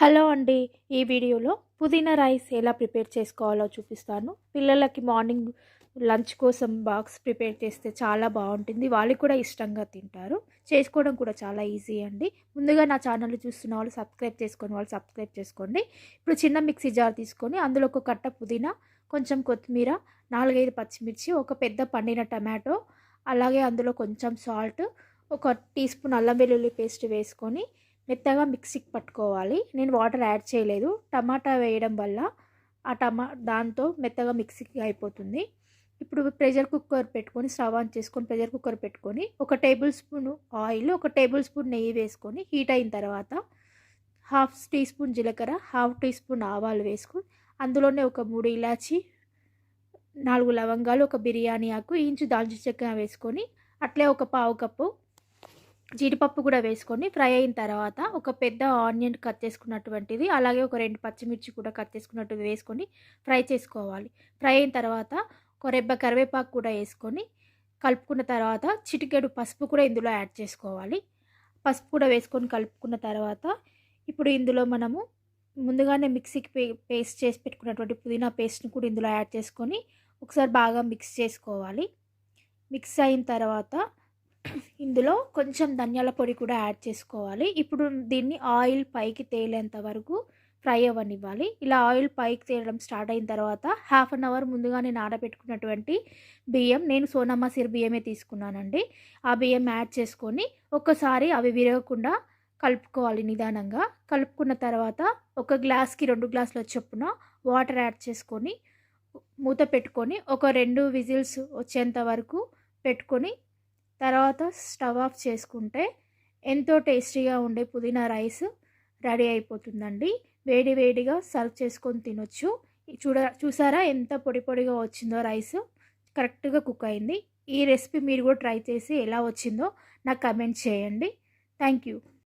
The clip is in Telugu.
హలో అండి. ఈ వీడియోలో పుదీనా రైస్ ఎలా ప్రిపేర్ చేసుకోవాలో చూపిస్తాను. పిల్లలకి మార్నింగ్ లంచ్ కోసం బాక్స్ ప్రిపేర్ చేస్తే చాలా బాగుంటుంది. వాళ్ళు కూడా ఇష్టంగా తింటారు. చేసుకోవడం కూడా చాలా ఈజీ అండి. ముందుగా నా ఛానల్ చూస్తున్న వాళ్ళు సబ్స్క్రైబ్ చేసుకోండి. ఇప్పుడు చిన్న మిక్సీ జార్ తీసుకొని అందులో ఒక కట్ట పుదీనా, కొంచెం కొత్తిమీర, 4, 5 పచ్చిమిర్చి, ఒక పెద్ద పండిన టమాటో, అలాగే అందులో కొంచెం సాల్ట్, ఒక టీ స్పూన్ అల్లం వెల్లుల్లి పేస్ట్ వేసుకొని మెత్తగా మిక్సీకి పట్టుకోవాలి. నేను వాటర్ యాడ్ చేయలేదు. టమాటా వేయడం వల్ల దాంతో మెత్తగా మిక్సీకి అయిపోతుంది. ఇప్పుడు ప్రెషర్ కుక్కర్ పెట్టుకొని స్టవ్ ఆన్ చేసుకొని ప్రెషర్ కుక్కర్ పెట్టుకొని ఒక టేబుల్ స్పూన్ ఆయిల్, ఒక టేబుల్ స్పూన్ నెయ్యి వేసుకొని హీట్ అయిన తర్వాత హాఫ్ టీ స్పూన్ జీలకర్ర, హాఫ్ టీ స్పూన్ ఆవాలు వేసుకొని అందులోనే ఒక 3 ఇలాచి, 4 లవంగాలు, ఒక బిర్యానీ ఆకు, ఇంచు దాల్చిన చెక్క వేసుకొని అట్లే ఒక పావు కప్పు జీడిపప్పు కూడా వేసుకొని ఫ్రై అయిన తర్వాత ఒక పెద్ద ఆనియన్ కట్ చేసుకున్నటువంటిది, అలాగే ఒక 2 పచ్చిమిర్చి కూడా కట్ చేసుకున్నట్టుగా వేసుకొని ఫ్రై చేసుకోవాలి. ఫ్రై అయిన తర్వాత ఒక రెబ్బ కరివేపాకు కూడా వేసుకొని కలుపుకున్న తర్వాత చిటికెడు పసుపు కూడా ఇందులో యాడ్ చేసుకోవాలి. పసుపు కూడా వేసుకొని కలుపుకున్న తర్వాత ఇప్పుడు ఇందులో మనము ముందుగానే మిక్సీకి పేస్ట్ చేసి పెట్టుకున్నటువంటి పుదీనా పేస్ట్ని కూడా ఇందులో యాడ్ చేసుకొని ఒకసారి బాగా మిక్స్ చేసుకోవాలి. మిక్స్ అయిన తర్వాత ఇందులో కొంచెం ధనియాల పొడి కూడా యాడ్ చేసుకోవాలి. ఇప్పుడు దీన్ని ఆయిల్ పైకి తేలేంత వరకు ఫ్రై అవ్వనివ్వాలి. ఇలా ఆయిల్ పైకి తేలడం స్టార్ట్ అయిన తర్వాత హాఫ్ అన్ అవర్ ముందుగానే నానబెట్టుకున్నటువంటి బియ్యం, నేను సోనా మసూరి బియ్యమే తీసుకున్నానండి, ఆ బియ్యం యాడ్ చేసుకొని ఒక్కసారి అవి విరగకుండా కలుపుకోవాలి నిదానంగా. కలుపుకున్న తర్వాత ఒక గ్లాస్కి 2 గ్లాసుల చొప్పున వాటర్ యాడ్ చేసుకొని మూత పెట్టుకొని ఒక 2 విజిల్స్ వచ్చేంత వరకు పెట్టుకొని తర్వాత స్టవ్ ఆఫ్ చేసుకుంటే ఎంతో టేస్టీగా ఉండే పుదీనా రైస్ రెడీ అయిపోతుందండి. వేడి వేడిగా సర్వ్ చేసుకొని తినొచ్చు. చూసారా ఎంత పొడి పొడిగా వచ్చిందో రైస్, కరెక్ట్గా కుక్ అయింది. ఈ రెసిపీ మీరు కూడా ట్రై చేసి ఎలా వచ్చిందో నాకు కమెంట్ చేయండి. Thank you.